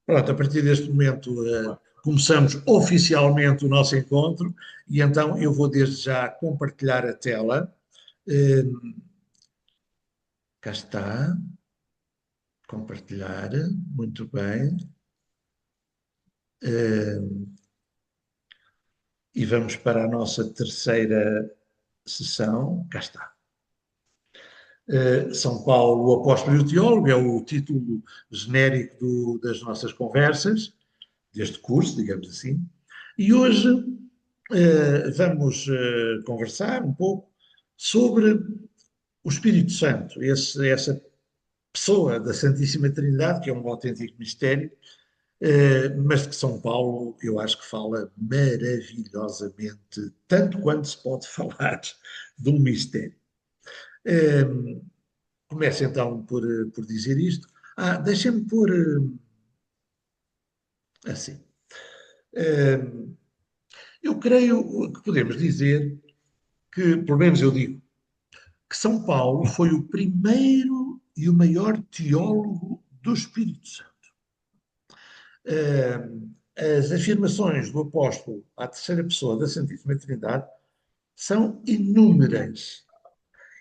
Pronto, a partir deste momento começamos oficialmente o nosso encontro e então eu vou desde já compartilhar a tela. Eh, Cá está, compartilhar, muito bem. Eh, e vamos para a nossa terceira sessão. Cá está. São Paulo, o Apóstolo e o Teólogo, é o título genérico das nossas conversas, deste curso, digamos assim. E hoje vamos conversar um pouco sobre o Espírito Santo, essa pessoa da Santíssima Trindade, que é um autêntico mistério, mas que São Paulo, eu acho que fala maravilhosamente, tanto quanto se pode falar de um mistério. Começo então por dizer isto. Deixem-me pôr assim. Eu creio que podemos dizer que, pelo menos eu digo, que São Paulo foi o primeiro e o maior teólogo do Espírito Santo. As afirmações do apóstolo à terceira pessoa da Santíssima Trindade são inúmeras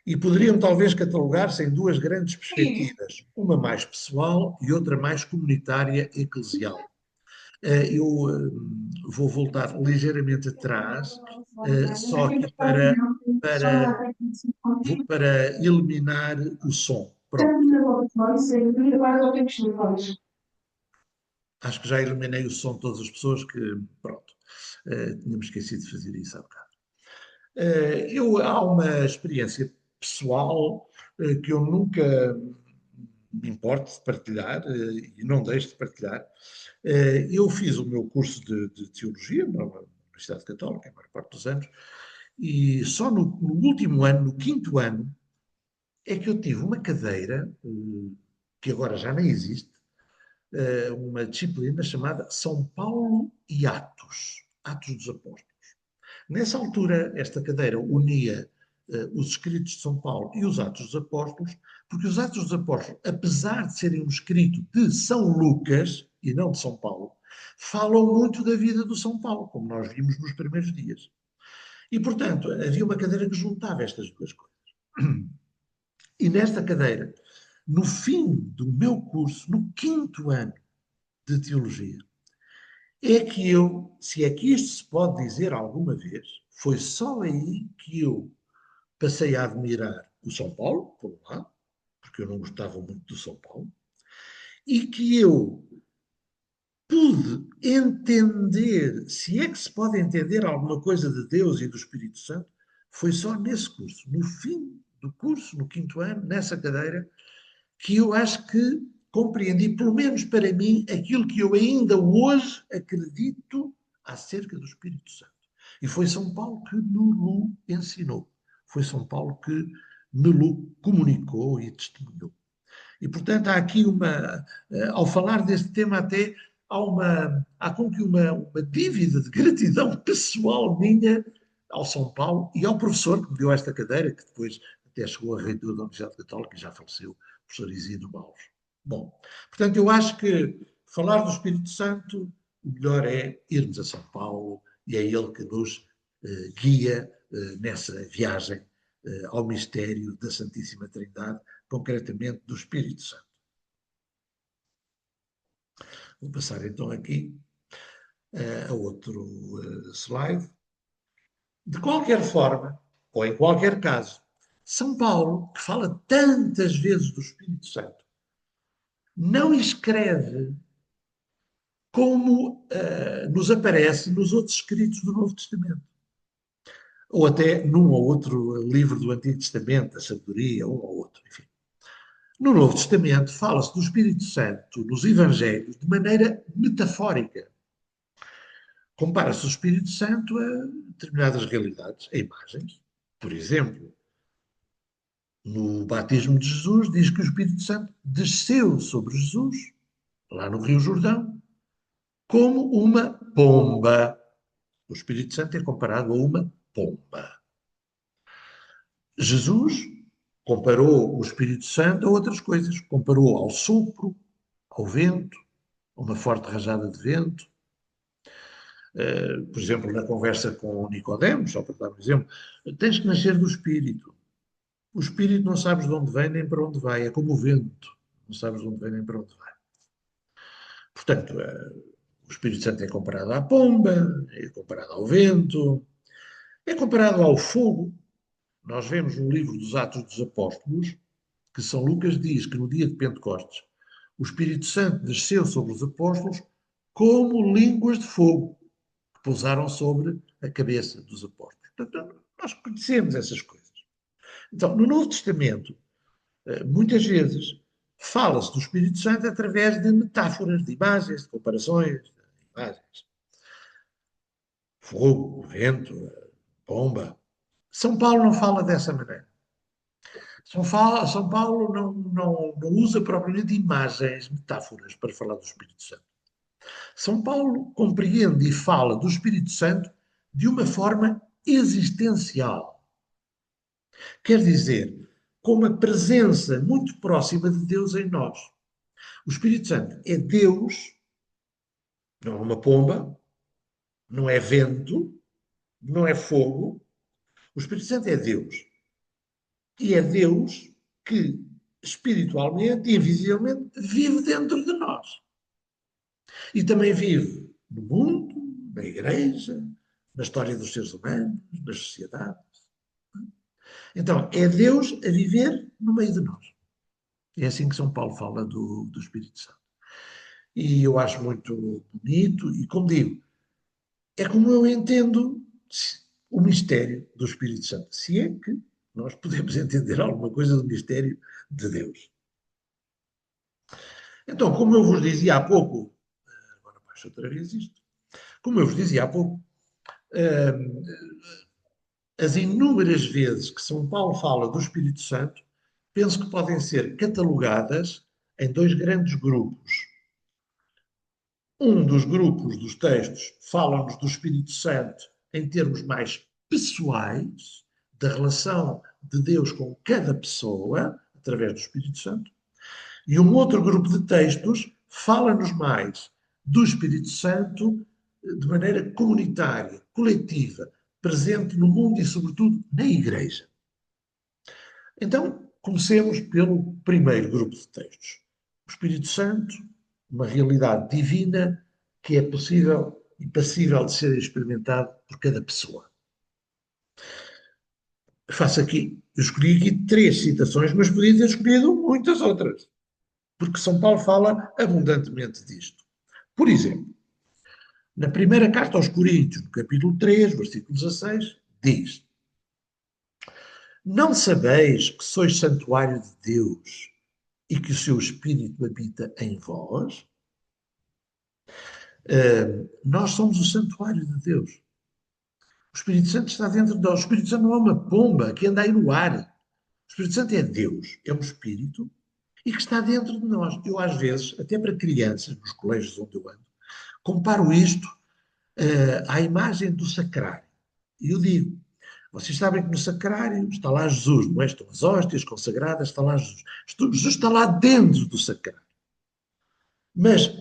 e poderiam talvez catalogar-se em duas grandes perspectivas, uma mais pessoal e outra mais comunitária e eclesial. Eu vou voltar ligeiramente atrás, só aqui para, para eliminar o som. Pronto. Acho que já eliminei o som de todas as pessoas que, pronto, tínhamos esquecido de fazer isso há bocado. Há uma experiência pessoal que eu nunca me importo de partilhar e não deixo de partilhar. Eu fiz o meu curso de teologia na Universidade Católica, a maior parte dos anos, e só no último ano, no quinto ano, é que eu tive uma cadeira, que agora já nem existe, uma disciplina chamada São Paulo e Atos, Atos dos Apóstolos. Nessa altura, esta cadeira unia os escritos de São Paulo e os Atos dos Apóstolos, porque os Atos dos Apóstolos, apesar de serem um escrito de São Lucas e não de São Paulo, falam muito da vida do São Paulo, como nós vimos nos primeiros dias. E, portanto, havia uma cadeira que juntava estas duas coisas. E nesta cadeira, no fim do meu curso, no quinto ano de teologia, é que eu, se é que isto se pode dizer alguma vez, foi só aí que eu passei a admirar o São Paulo, por um lado, porque eu não gostava muito do São Paulo, e que eu pude entender, se é que se pode entender alguma coisa de Deus e do Espírito Santo, foi só nesse curso, no fim do curso, no quinto ano, nessa cadeira, que eu acho que compreendi, pelo menos para mim, aquilo que eu ainda hoje acredito acerca do Espírito Santo. E foi São Paulo que me ensinou. Foi São Paulo que me comunicou e testemunhou. E, portanto, há aqui ao falar deste tema até, há como que uma dívida de gratidão pessoal minha ao São Paulo e ao professor que me deu esta cadeira, que depois até chegou a reitor da Universidade Católica e já faleceu, o professor Isidro Maus. Bom, portanto, eu acho que falar do Espírito Santo, o melhor é irmos a São Paulo e é ele que nos guia nessa viagem ao mistério da Santíssima Trindade, concretamente do Espírito Santo. Vou passar então aqui a outro slide. De qualquer forma, ou em qualquer caso, São Paulo, que fala tantas vezes do Espírito Santo, não escreve como nos aparece nos outros escritos do Novo Testamento. Ou até num ou outro livro do Antigo Testamento, a Sabedoria, um ou outro, enfim. No Novo Testamento fala-se do Espírito Santo nos Evangelhos de maneira metafórica. Compara-se o Espírito Santo a determinadas realidades, a imagens. Por exemplo, no batismo de Jesus, diz que o Espírito Santo desceu sobre Jesus, lá no Rio Jordão, como uma pomba. O Espírito Santo é comparado a uma pomba. Jesus comparou o Espírito Santo a outras coisas. Comparou ao sopro, ao vento. uma forte rajada de vento. Por exemplo, na conversa com Nicodemos, só para dar um exemplo, tens que nascer do Espírito. O Espírito não sabes de onde vem nem para onde vai, é como o vento, não sabes de onde vem nem para onde vai. Portanto, o Espírito Santo é comparado à pomba, é comparado ao vento, é comparado ao fogo. Nós vemos no livro dos Atos dos Apóstolos que São Lucas diz que no dia de Pentecostes o Espírito Santo desceu sobre os apóstolos como línguas de fogo que pousaram sobre a cabeça dos apóstolos. Portanto, nós conhecemos essas coisas. Então, no Novo Testamento, muitas vezes fala-se do Espírito Santo através de metáforas, de imagens, de comparações, de imagens. Fogo, vento, pomba. São Paulo não fala dessa maneira. São Paulo não usa propriamente imagens, metáforas para falar do Espírito Santo. São Paulo compreende e fala do Espírito Santo de uma forma existencial. Quer dizer, com uma presença muito próxima de Deus em nós. O Espírito Santo é Deus, não é uma pomba, não é vento, não é fogo. O Espírito Santo é Deus. E é Deus que, espiritualmente e invisivelmente, vive dentro de nós. E também vive no mundo, na igreja, na história dos seres humanos, nas sociedades. Então, é Deus a viver no meio de nós. É assim que São Paulo fala do Espírito Santo. E eu acho muito bonito, e como digo, é como eu entendo o mistério do Espírito Santo. Se é que nós podemos entender alguma coisa do mistério de Deus. Então, como eu vos dizia há pouco, agora baixo outra vez isto, como eu vos dizia há pouco, hum, as inúmeras vezes que São Paulo fala do Espírito Santo, penso que podem ser catalogadas em dois grandes grupos. Um dos grupos dos textos fala-nos do Espírito Santo em termos mais pessoais, da relação de Deus com cada pessoa, através do Espírito Santo, e um outro grupo de textos fala-nos mais do Espírito Santo de maneira comunitária, coletiva, presente no mundo e, sobretudo, na Igreja. Então, comecemos pelo primeiro grupo de textos. O Espírito Santo, uma realidade divina que é possível e passível de ser experimentado por cada pessoa. Faço aqui, eu escolhi aqui três citações, mas podia ter escolhido muitas outras, porque São Paulo fala abundantemente disto. Por exemplo, na primeira carta aos Coríntios, no capítulo 3, versículo 16, diz: Não sabeis que sois santuário de Deus e que o seu Espírito habita em vós? Nós somos o santuário de Deus. O Espírito Santo está dentro de nós. O Espírito Santo não é uma pomba que anda aí no ar. O Espírito Santo é Deus, é um Espírito e que está dentro de nós. Eu, às vezes, até para crianças, nos colégios onde eu ando, comparo isto à imagem do sacrário. E eu digo, vocês sabem que no sacrário está lá Jesus, não é? Estão as hóstias consagradas, está lá Jesus. Jesus está lá dentro do sacrário. Mas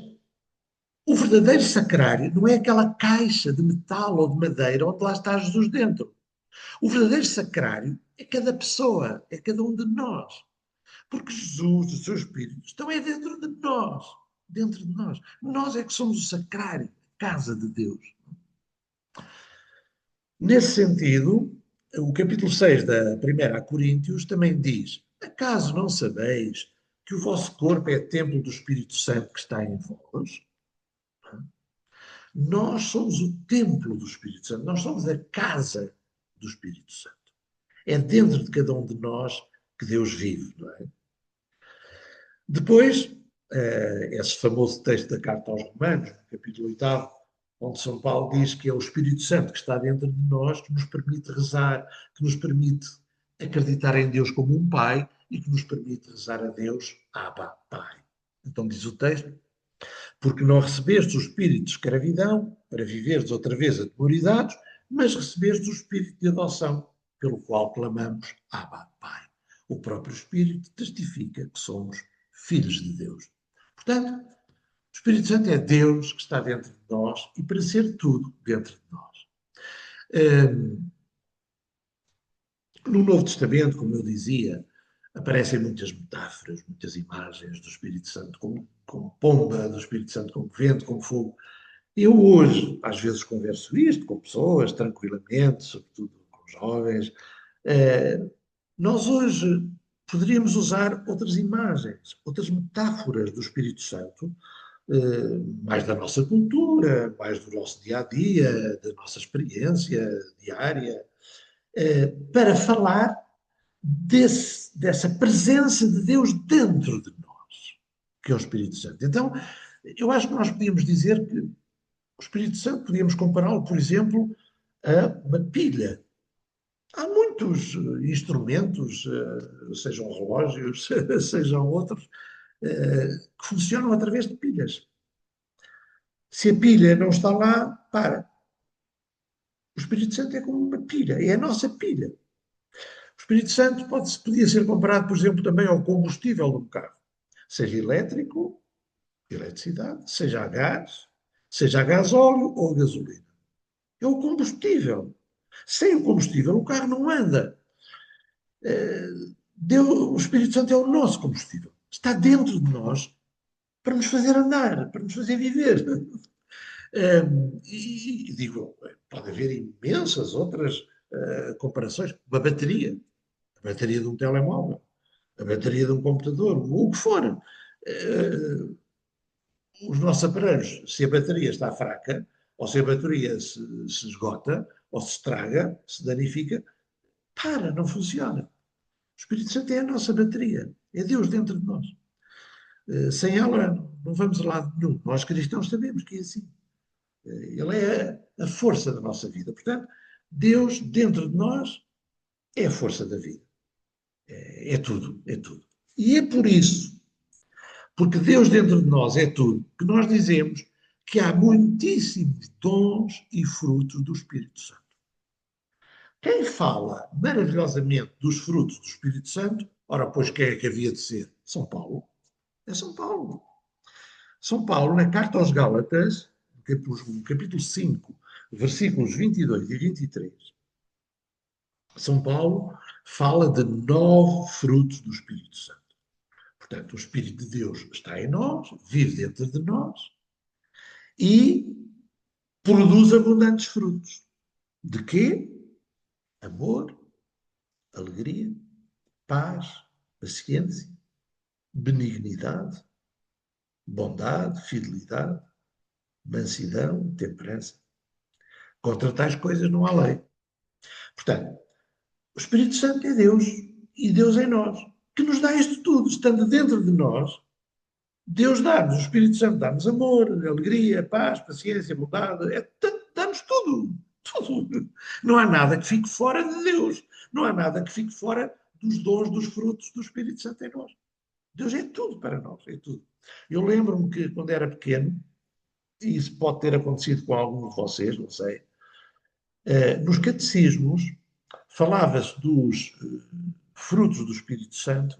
o verdadeiro sacrário não é aquela caixa de metal ou de madeira onde lá está Jesus dentro. O verdadeiro sacrário é cada pessoa, é cada um de nós. Porque Jesus, o seu Espírito, estão é dentro de nós. Dentro de nós. Nós é que somos o sacrário, a casa de Deus. Nesse sentido, o capítulo 6 da primeira a Coríntios também diz: Acaso não sabeis que o vosso corpo é templo do Espírito Santo que está em vós? Nós somos o templo do Espírito Santo, nós somos a casa do Espírito Santo. É dentro de cada um de nós que Deus vive, não é? Depois, esse famoso texto da Carta aos Romanos, no capítulo 8, onde São Paulo diz que é o Espírito Santo que está dentro de nós, que nos permite rezar, que nos permite acreditar em Deus como um Pai e que nos permite rezar a Deus, Abba, Pai. Então diz o texto, porque não recebestes o espírito de escravidão para viveres outra vez atemorizados, mas recebestes o espírito de adoção, pelo qual clamamos Abba, Pai. O próprio Espírito testifica que somos filhos de Deus. Portanto, o Espírito Santo é Deus que está dentro de nós e para ser tudo dentro de nós. Hum, No Novo Testamento, como eu dizia, aparecem muitas metáforas, muitas imagens do Espírito Santo como pomba, do Espírito Santo como vento, como fogo. Eu hoje, às vezes, converso isto com pessoas, tranquilamente, sobretudo com jovens. Eh, Nós hoje poderíamos usar outras imagens, outras metáforas do Espírito Santo, mais da nossa cultura, mais do nosso dia a dia, da nossa experiência diária, para falar dessa presença de Deus dentro de nós, que é o Espírito Santo. Então, eu acho que nós podíamos dizer que o Espírito Santo, podíamos compará-lo, por exemplo, a uma pilha. Há muitos instrumentos, sejam relógios, sejam outros, que funcionam através de pilhas. Se a pilha não está lá, para. O Espírito Santo é como uma pilha, é a nossa pilha. O Espírito Santo podia ser comparado, por exemplo, também ao combustível de um carro, seja elétrico, eletricidade, seja a gás, seja a gasóleo ou a gasolina. É o combustível. Sem o combustível, o carro não anda. O Espírito Santo é o nosso combustível. Está dentro de nós para nos fazer andar, para nos fazer viver. E digo, pode haver imensas outras comparações. Uma bateria, a bateria de um telemóvel, a bateria de um computador, o que for. Uh, os nossos aparelhos, se a bateria está fraca, ou se a bateria se esgota, ou se estraga, se danifica, não funciona. O Espírito Santo é a nossa bateria, é Deus dentro de nós. Sem ela, não vamos a lado nenhum. Nós cristãos sabemos que é assim. Ele é a força da nossa vida. Portanto, Deus dentro de nós é a força da vida. É tudo, é tudo. E é por isso, porque Deus dentro de nós é tudo, que nós dizemos que há muitíssimos dons e frutos do Espírito Santo. Quem fala maravilhosamente dos frutos do Espírito Santo, ora, pois quem é que havia de ser? São Paulo. É São Paulo. São Paulo, na carta aos Gálatas, no capítulo 5, versículos 22 e 23, São Paulo fala de 9 frutos do Espírito Santo. Portanto, o Espírito de Deus está em nós, vive dentro de nós e produz abundantes frutos. De quê? Amor, alegria, paz, paciência, benignidade, bondade, fidelidade, mansidão, temperança. Contra tais coisas não há lei. Portanto, o Espírito Santo é Deus e Deus é nós, que nos dá isto tudo, estando dentro de nós. Deus dá-nos, o Espírito Santo dá-nos amor, alegria, paz, paciência, bondade, dá-nos tudo, tudo. Não há nada que fique fora de Deus, não há nada que fique fora dos dons, dos frutos do Espírito Santo em nós. Deus é tudo para nós, é tudo. Eu lembro-me que quando era pequeno, e isso pode ter acontecido com algum de vocês, não sei, nos catecismos falava-se dos frutos do Espírito Santo.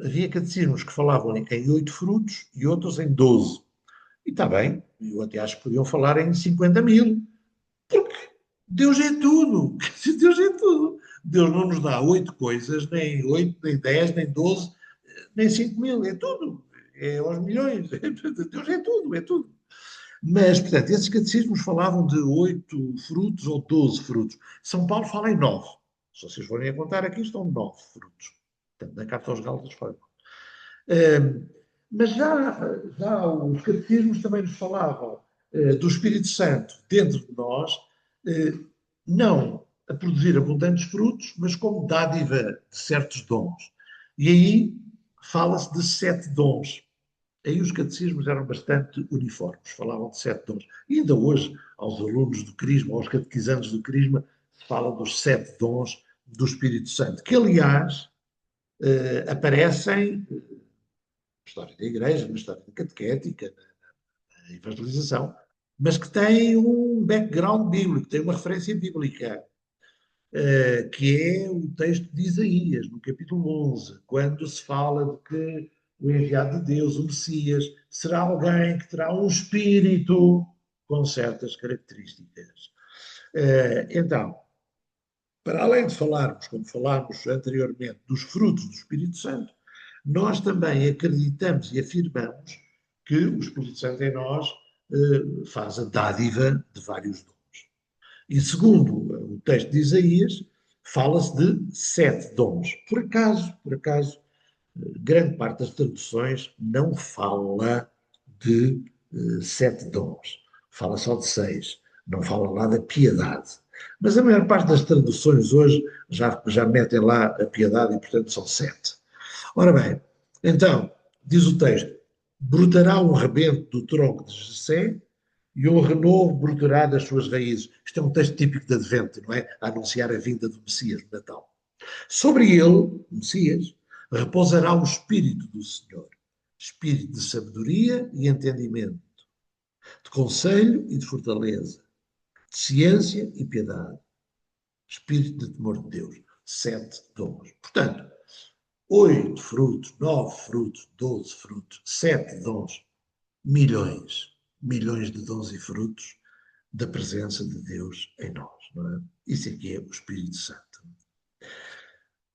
Havia catecismos que falavam em 8 frutos e outros em 12. E está bem, eu até acho que podiam falar em 50.000, porque Deus é tudo. Deus é tudo. Deus não nos dá 8 coisas, nem 8, nem 10, nem 12, nem 5.000, é tudo. É aos milhões. Deus é tudo, é tudo. Mas, portanto, esses catecismos falavam de 8 frutos ou 12 frutos. São Paulo fala em 9. Se vocês forem a contar aqui, estão 9 frutos. Portanto, na Carta aos Gálatas fala. Mas já os catecismos também nos falavam do Espírito Santo dentro de nós, não a produzir abundantes frutos, mas como dádiva de certos dons. E aí fala-se de 7 dons. Aí os catecismos eram bastante uniformes, falavam de 7 dons. E ainda hoje, aos alunos do Crisma, aos catequizandos do Crisma, se fala dos 7 dons do Espírito Santo, que aliás aparecem na história da Igreja, na história da catequética, na evangelização, mas que têm um background bíblico, têm uma referência bíblica, que é o texto de Isaías, no capítulo 11, quando se fala de que o enviado de Deus, o Messias, será alguém que terá um espírito com certas características. Então, para além de falarmos, como falámos anteriormente, dos frutos do Espírito Santo, nós também acreditamos e afirmamos que o Espírito Santo em nós faz a dádiva de vários dons. E segundo o texto de Isaías, fala-se de 7 dons. Por acaso, grande parte das traduções não fala de 7 dons. Fala só de 6. Não fala lá da piedade. Mas a maior parte das traduções hoje já metem lá a piedade e, portanto, são 7. Ora bem, então, diz o texto: brotará um rebento do tronco de Jessé e um renovo brotará das suas raízes. Isto é um texto típico de Advento, não é? A anunciar a vinda do Messias no Natal. Sobre ele, o Messias, repousará o Espírito do Senhor, espírito de sabedoria e entendimento, de conselho e de fortaleza, de ciência e piedade, espírito de temor de Deus. 7 dons. Portanto, 8 frutos, 9 frutos, 12 frutos, 7 dons, milhões, milhões de dons e frutos da presença de Deus em nós, não é? Isso aqui é o Espírito Santo.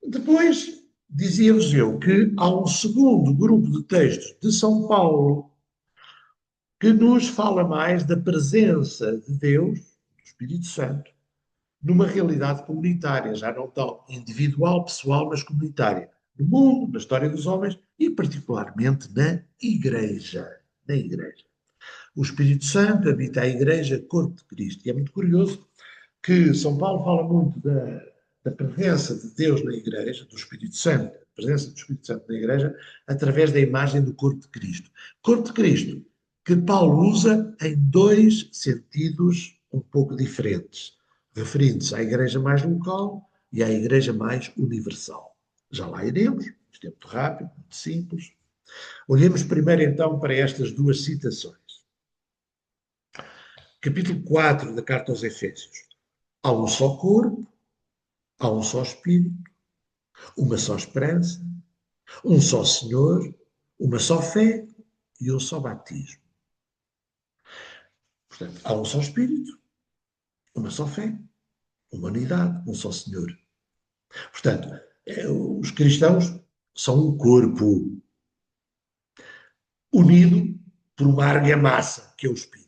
Depois, dizia-vos eu que há um segundo grupo de textos de São Paulo que nos fala mais da presença de Deus, do Espírito Santo, numa realidade comunitária, já não tão individual, pessoal, mas comunitária, no mundo, na história dos homens e particularmente na Igreja. Na Igreja. O Espírito Santo habita a Igreja, corpo de Cristo. E é muito curioso que São Paulo fala muito da presença de Deus na Igreja, do Espírito Santo, a presença do Espírito Santo na Igreja, através da imagem do corpo de Cristo. Corpo de Cristo, que Paulo usa em 2 sentidos um pouco diferentes, referindo-se à Igreja mais local e à Igreja mais universal. Já lá iremos, isto é muito rápido, muito simples. Olhemos primeiro então para estas 2 citações. Capítulo 4 da Carta aos Efésios. Há um só corpo, há um só Espírito, uma só esperança, um só Senhor, uma só fé e um só batismo. Portanto, há um só Espírito, uma só fé, uma unidade, um só Senhor. Portanto, os cristãos são um corpo unido por uma argamassa, que é o Espírito.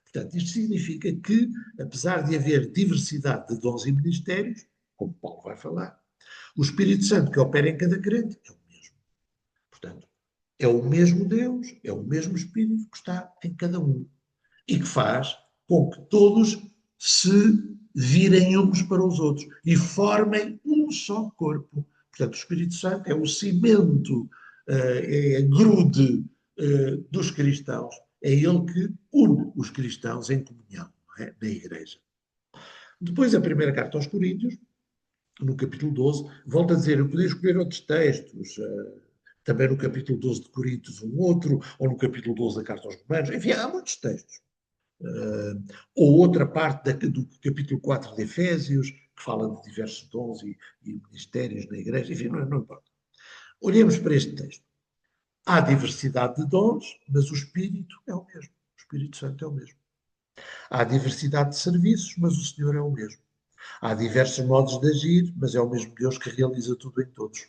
Portanto, isto significa que, apesar de haver diversidade de dons e ministérios, como Paulo vai falar, o Espírito Santo que opera em cada crente é o mesmo. Portanto, é o mesmo Deus, é o mesmo Espírito que está em cada um e que faz com que todos se virem uns para os outros e formem um só corpo. Portanto, o Espírito Santo é o cimento, é a grude dos cristãos. É ele que une os cristãos em comunhão, não é? Na Igreja. Depois, a primeira carta aos Coríntios, no capítulo 12, volta a dizer, eu podia escolher outros textos, também no capítulo 12 de Coríntios um outro, ou no capítulo 12 da Carta aos Romanos, enfim, há muitos textos. Ou outra parte do capítulo 4 de Efésios, que fala de diversos dons e ministérios na igreja, enfim, não importa. Olhemos para este texto. Há diversidade de dons, mas o Espírito é o mesmo. O Espírito Santo é o mesmo. Há diversidade de serviços, mas o Senhor é o mesmo. Há diversos modos de agir, mas é o mesmo Deus que realiza tudo em todos.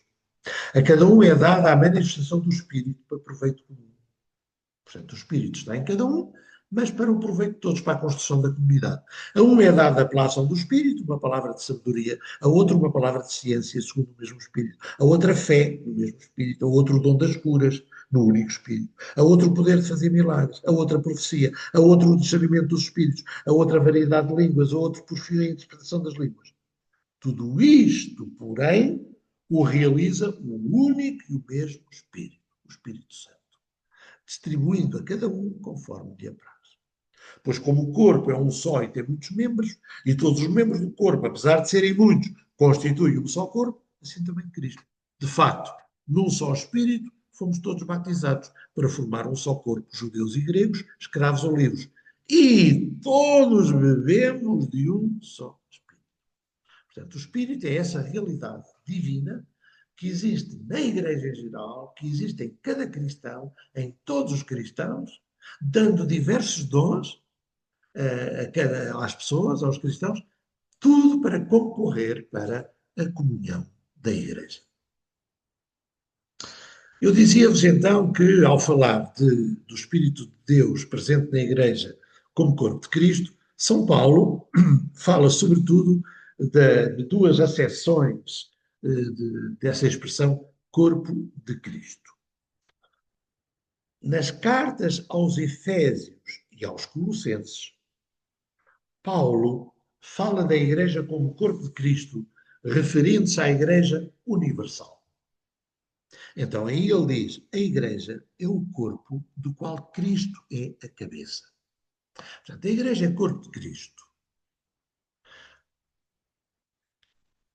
A cada um é dada a manifestação do Espírito para proveito comum. Portanto, o Espírito está em cada um, mas para o proveito de todos, para a construção da comunidade. A um é dada pela ação do Espírito, uma palavra de sabedoria, a outro uma palavra de ciência, segundo o mesmo Espírito, a outra fé, no mesmo Espírito, a outro o dom das curas, no único Espírito, a outro o poder de fazer milagres, a outra profecia, a outro o discernimento dos Espíritos, a outra variedade de línguas, a outro por fio a interpretação das línguas. Tudo isto, porém, o realiza o único e o mesmo Espírito, o Espírito Santo, distribuindo a cada um conforme lhe apraz. Pois como o corpo é um só e tem muitos membros, e todos os membros do corpo, apesar de serem muitos, constituem um só corpo, assim também Cristo. De facto, num só Espírito, fomos todos batizados para formar um só corpo, judeus e gregos, escravos ou livres. E todos bebemos de um só Espírito. Portanto, o Espírito é essa realidade divina que existe na Igreja em geral, que existe em cada cristão, em todos os cristãos, dando diversos dons às pessoas, aos cristãos, tudo para concorrer para a comunhão da Igreja. Eu dizia-vos então que, ao falar do Espírito de Deus presente na Igreja como corpo de Cristo, São Paulo fala sobretudo de duas acessões dessa expressão corpo de Cristo. Nas cartas aos Efésios e aos Colossenses, Paulo fala da Igreja como corpo de Cristo, referindo-se à Igreja universal. Então aí ele diz: a Igreja é o corpo do qual Cristo é a cabeça. Portanto, a Igreja é corpo de Cristo.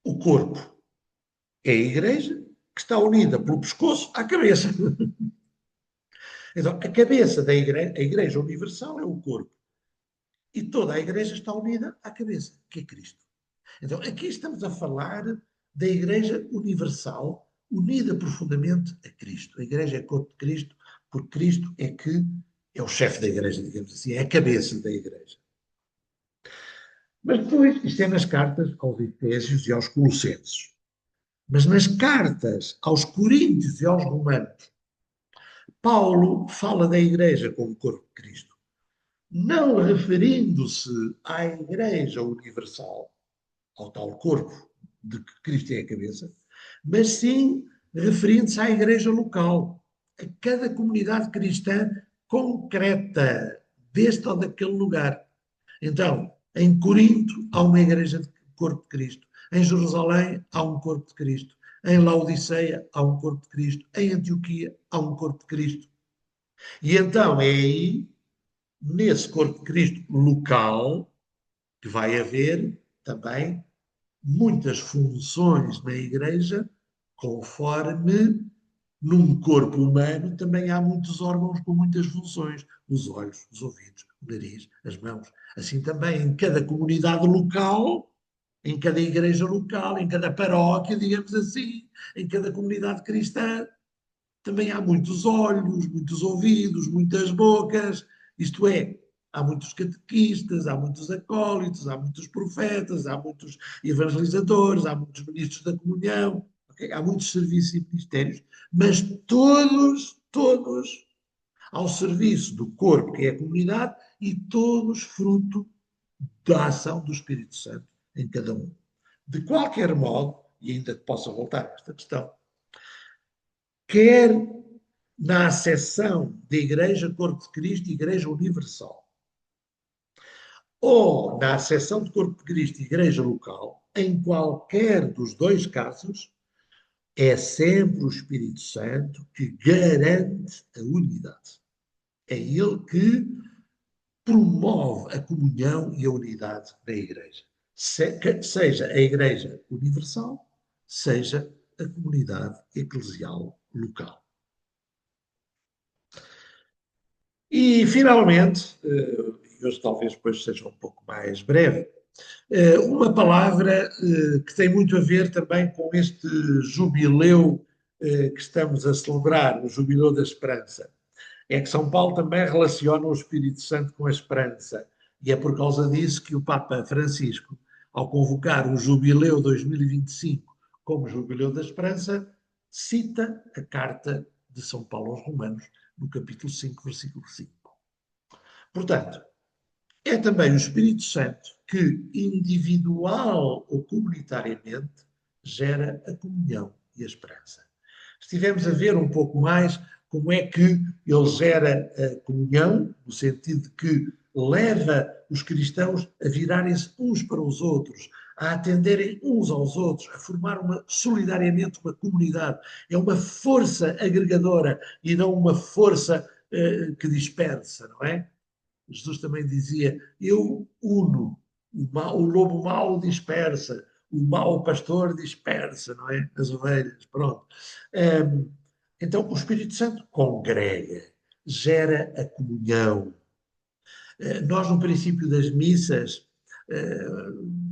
O corpo é a Igreja que está unida pelo pescoço à cabeça. Então, a cabeça da Igreja, a Igreja universal é o corpo. E toda a Igreja está unida à cabeça, que é Cristo. Então, aqui estamos a falar da Igreja universal, unida profundamente a Cristo. A Igreja é corpo de Cristo, porque Cristo é que é o chefe da Igreja, digamos assim, é a cabeça da Igreja. Mas depois, isto é nas cartas aos Efésios e aos Colossenses. Mas nas cartas aos Coríntios e aos Romanos, Paulo fala da Igreja como corpo de Cristo, não referindo-se à Igreja universal, ao tal corpo de que Cristo é a cabeça, mas sim referindo-se à igreja local, a cada comunidade cristã concreta, deste ou daquele lugar. Então, em Corinto há uma igreja de corpo de Cristo, em Jerusalém há um corpo de Cristo, em Laodiceia há um corpo de Cristo, em Antioquia há um corpo de Cristo. E então é aí, nesse corpo de Cristo local, que vai haver também muitas funções na Igreja, conforme num corpo humano também há muitos órgãos com muitas funções, os olhos, os ouvidos, o nariz, as mãos. Assim também em cada comunidade local, em cada igreja local, em cada paróquia, digamos assim, em cada comunidade cristã, também há muitos olhos, muitos ouvidos, muitas bocas, isto é, há muitos catequistas, há muitos acólitos, há muitos profetas, há muitos evangelizadores, há muitos ministros da comunhão, okay? Há muitos serviços e ministérios, mas todos ao serviço do corpo, que é a comunidade, e todos fruto da ação do Espírito Santo em cada um. De qualquer modo, e ainda que possa voltar a esta questão, quer na acessão de Igreja Corpo de Cristo e Igreja Universal, ou na acessão de Corpo de Cristo e Igreja Local, em qualquer dos dois casos, é sempre o Espírito Santo que garante a unidade. É ele que promove a comunhão e a unidade da Igreja. Seja a Igreja Universal, seja a comunidade eclesial local. E, finalmente, hoje talvez depois seja um pouco mais breve, uma palavra que tem muito a ver também com este jubileu que estamos a celebrar, o Jubileu da Esperança. É que São Paulo também relaciona o Espírito Santo com a esperança. E é por causa disso que o Papa Francisco, ao convocar o Jubileu 2025 como Jubileu da Esperança, cita a carta de São Paulo aos Romanos, no capítulo 5, versículo 5. Portanto, é também o Espírito Santo que, individual ou comunitariamente, gera a comunhão e a esperança. Estivemos a ver um pouco mais como é que ele gera a comunhão, no sentido de que leva os cristãos a virarem-se uns para os outros, a atenderem uns aos outros, a formar solidariamente uma comunidade. É uma força agregadora e não uma força que dispersa, não é? Jesus também dizia: eu uno, o lobo mau dispersa, o mau pastor dispersa, não é? As ovelhas, pronto. Então, o Espírito Santo congrega, gera a comunhão. Nós, no princípio das missas,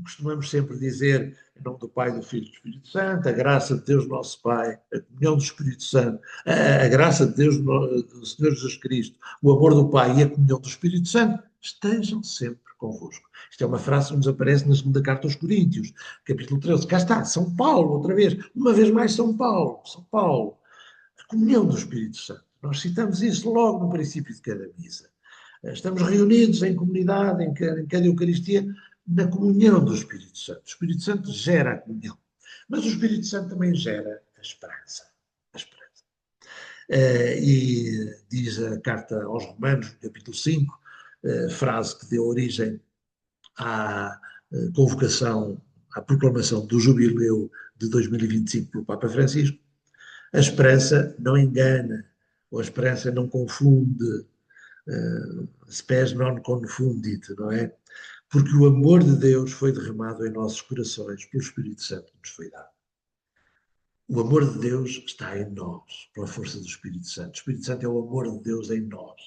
costumamos sempre dizer, em nome do Pai, do Filho e do Espírito Santo, a graça de Deus nosso Pai, a comunhão do Espírito Santo, a graça de Deus, do Senhor Jesus Cristo, o amor do Pai e a comunhão do Espírito Santo estejam sempre convosco. Isto é uma frase que nos aparece na segunda carta aos Coríntios, capítulo 13. Cá está, São Paulo, outra vez, uma vez mais São Paulo, São Paulo, a comunhão do Espírito Santo. Nós citamos isso logo no princípio de cada missa. Estamos reunidos em comunidade, em cada Eucaristia, na comunhão do Espírito Santo. O Espírito Santo gera a comunhão, mas o Espírito Santo também gera a esperança. A esperança. E diz a carta aos Romanos, no capítulo 5, frase que deu origem à convocação, à proclamação do jubileu de 2025 pelo Papa Francisco: a esperança não engana, ou a esperança não confunde, spes non confundit, não é? Porque o amor de Deus foi derramado em nossos corações pelo Espírito Santo que nos foi dado. O amor de Deus está em nós, pela força do Espírito Santo. O Espírito Santo é o amor de Deus em nós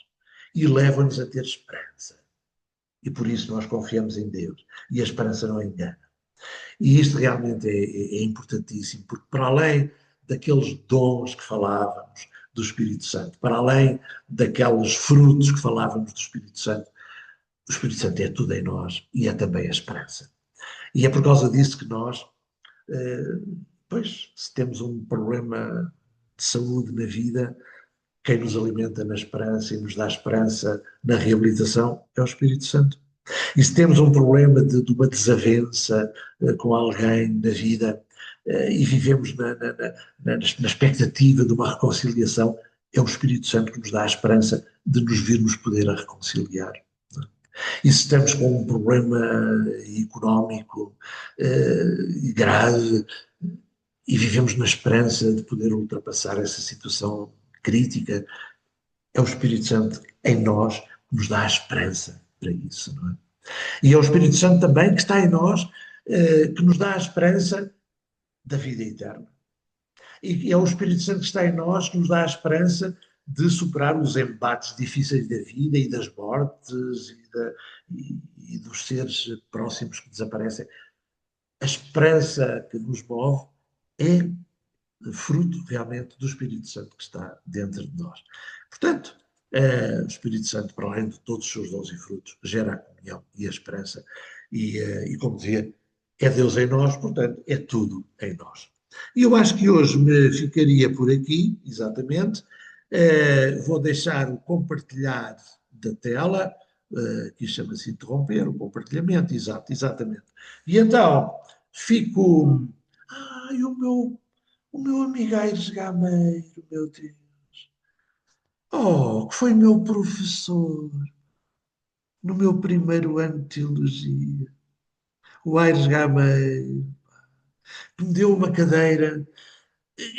e leva-nos a ter esperança. E por isso nós confiamos em Deus. E a esperança não engana. E isto realmente é importantíssimo, porque para além daqueles dons que falávamos do Espírito Santo, para além daqueles frutos que falávamos do Espírito Santo, o Espírito Santo é tudo em nós e é também a esperança. E é por causa disso que nós, pois, se temos um problema de saúde na vida, quem nos alimenta na esperança e nos dá esperança na reabilitação é o Espírito Santo. E se temos um problema de uma desavença com alguém na vida e vivemos na expectativa de uma reconciliação, é o Espírito Santo que nos dá a esperança de nos virmos poder a reconciliar. E se estamos com um problema económico grave e vivemos na esperança de poder ultrapassar essa situação crítica, é o Espírito Santo em nós que nos dá a esperança para isso, não é? E é o Espírito Santo também que está em nós, que nos dá a esperança da vida eterna. E é o Espírito Santo que está em nós que nos dá a esperança de superar os embates difíceis da vida e das mortes e dos seres próximos que desaparecem. A esperança que nos move é fruto realmente do Espírito Santo que está dentro de nós. Portanto, o Espírito Santo, para além de todos os seus dons e frutos, gera a comunhão e a esperança. E como dizia, é Deus em nós, portanto, é tudo em nós. E eu acho que hoje me ficaria por aqui, exatamente. Vou deixar o compartilhar da tela, que chama-se interromper, o compartilhamento, exatamente. E então, fico... Ai, o meu amigo Aires Gameiro, meu Deus. Oh, que foi meu professor no meu primeiro ano de teologia. O Aires Gameiro, que me deu uma cadeira.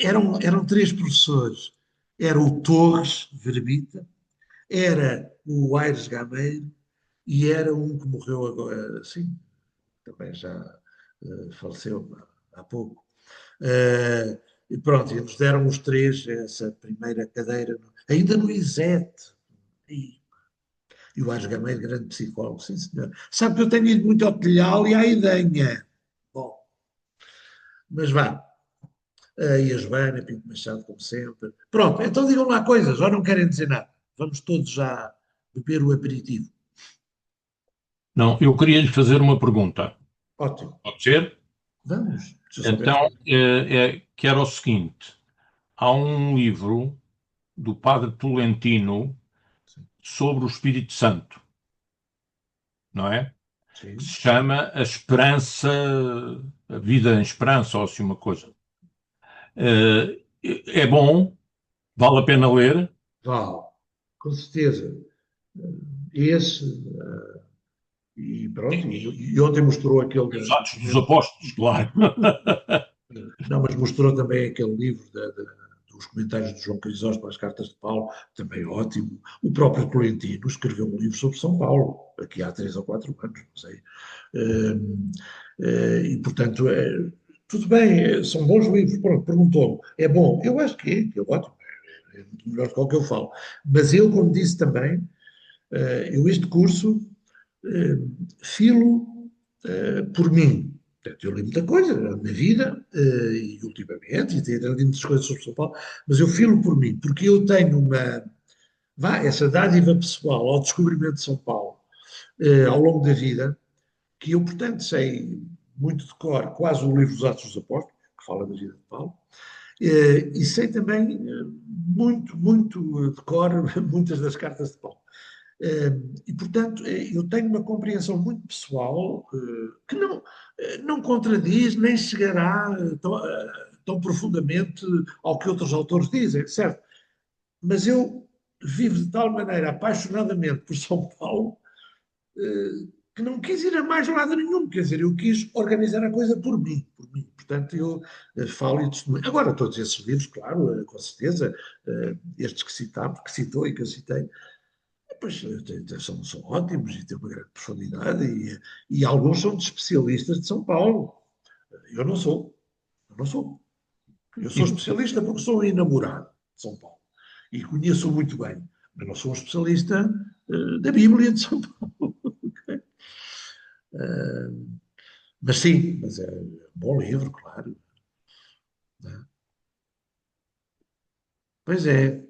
Eram três professores. Era o Torres Verbita, era o Aires Gameiro e era um que morreu agora, sim, também já faleceu há pouco. E pronto, e nos deram os três essa primeira cadeira, ainda no ISET. E o Aires Gameiro, grande psicólogo, sim senhor. Sabe que eu tenho ido muito ao Telhal e à Idenha. Bom, mas vá. E a Joana, Pinto Machado, como sempre. Pronto, então digam lá coisas, ou não querem dizer nada. Vamos todos já beber o aperitivo. Não, eu queria lhe fazer uma pergunta. Ótimo. Pode ser? Vamos. Se souberes. Então, que era o seguinte: há um livro do Padre Tolentino sobre o Espírito Santo, não é? Que se Sim. chama A Esperança, a Vida em Esperança, ou assim uma coisa. É bom, vale a pena ler. Vale. Com certeza. Esse. E pronto. E ontem mostrou aquele Os do Atos dos documento. Apóstolos, claro. Não, mas mostrou também aquele livro dos comentários de João Crisóstomo às cartas de Paulo, também ótimo. O próprio Tolentino escreveu um livro sobre São Paulo, aqui há 3 ou 4 anos, não sei. E, portanto, tudo bem, são bons livros. Pronto, perguntou-me, é bom? Eu acho que é ótimo, é muito melhor do que o que eu falo. Mas eu, como disse também, eu este curso, filo por mim. Portanto, eu li muita coisa na vida, e ultimamente, e tenho lido muitas coisas sobre São Paulo, mas eu filo por mim, porque eu tenho essa dádiva pessoal ao descobrimento de São Paulo, ao longo da vida, que eu, portanto, sei muito de cor quase o livro dos Atos dos Apóstolos, que fala da vida de Paulo, e sei também muito de cor muitas das cartas de Paulo. E, portanto, eu tenho uma compreensão muito pessoal que não contradiz nem chegará tão profundamente ao que outros autores dizem, certo? Mas eu vivo de tal maneira apaixonadamente por São Paulo que não quis ir a mais lado nenhum, quer dizer, eu quis organizar a coisa por mim, por mim. Portanto, eu falo e testemunho. Agora, todos esses livros, claro, com certeza, estes que citámos, que citou e que eu citei, pois, são ótimos e têm uma grande profundidade e alguns são de especialistas de São Paulo. Eu não sou, eu não sou. Eu E, sou especialista porque sou um enamorado de São Paulo e conheço muito bem, mas não sou um especialista da Bíblia de São Paulo. Mas sim, mas é um bom livro, claro. Né? Pois é,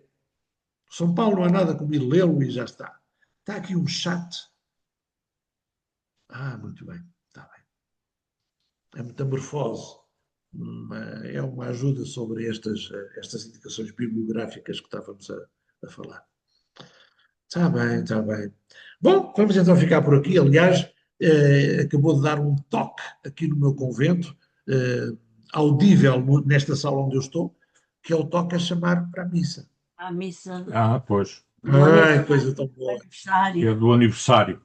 São Paulo não há nada como ir lê-lo e já está. Está aqui um chat. Muito bem, está bem. A metamorfose é uma ajuda sobre estas indicações bibliográficas que estávamos a falar. Está bem, está bem. Bom, vamos então ficar por aqui. Aliás, acabou de dar um toque aqui no meu convento, eh, audível nesta sala onde eu estou, que é o toque a chamar para a missa. À missa pois, do Ai, coisa tão boa. aniversário. é do aniversário.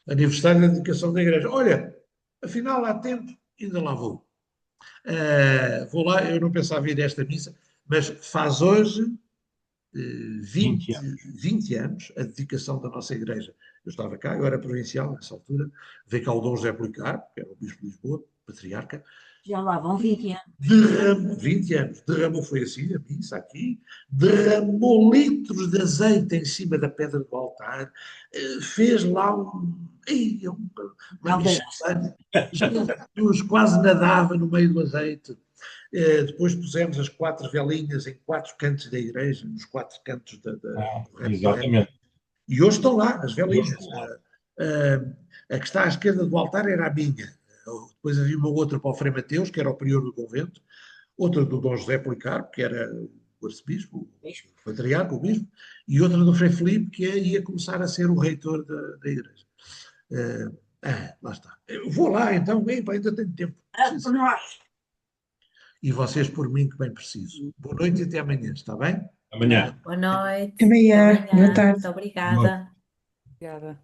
Aniversário da dedicação da igreja. Olha, afinal há tempo, ainda lá vou. Vou lá, eu não pensava ir a esta missa, mas faz hoje 20 20, anos. 20 anos a dedicação da nossa igreja. Eu estava cá, eu era provincial nessa altura, veio cá o Dom José Policarpo, que era o Bispo de Lisboa, patriarca, Já lá vão 20 anos. derramou, 20 anos, derramou, foi assim, a missa aqui, derramou litros de azeite em cima da pedra do altar, fez lá uma Caldeira. michelada, Jesus quase nadava no meio do azeite. Depois pusemos as 4 velinhas em 4 cantos da igreja, nos 4 cantos do reto. Exatamente. E hoje estão lá as Hoje, velinhas. A que está à esquerda do altar era a minha. Depois havia uma outra para o Frei Mateus, que era o prior do convento, outra do Dom José Policarpo, que era o arcebispo, o patriarca, o bispo, e outra do Frei Filipe, que ia começar a ser o reitor da igreja. Lá está. Eu vou lá então, bem, ainda tenho tempo. Por nós. E vocês por mim que bem preciso. Boa noite e até amanhã, está bem? amanhã. Boa noite. Amanhã, Até boa amanhã. tarde. Muito obrigada. Obrigada.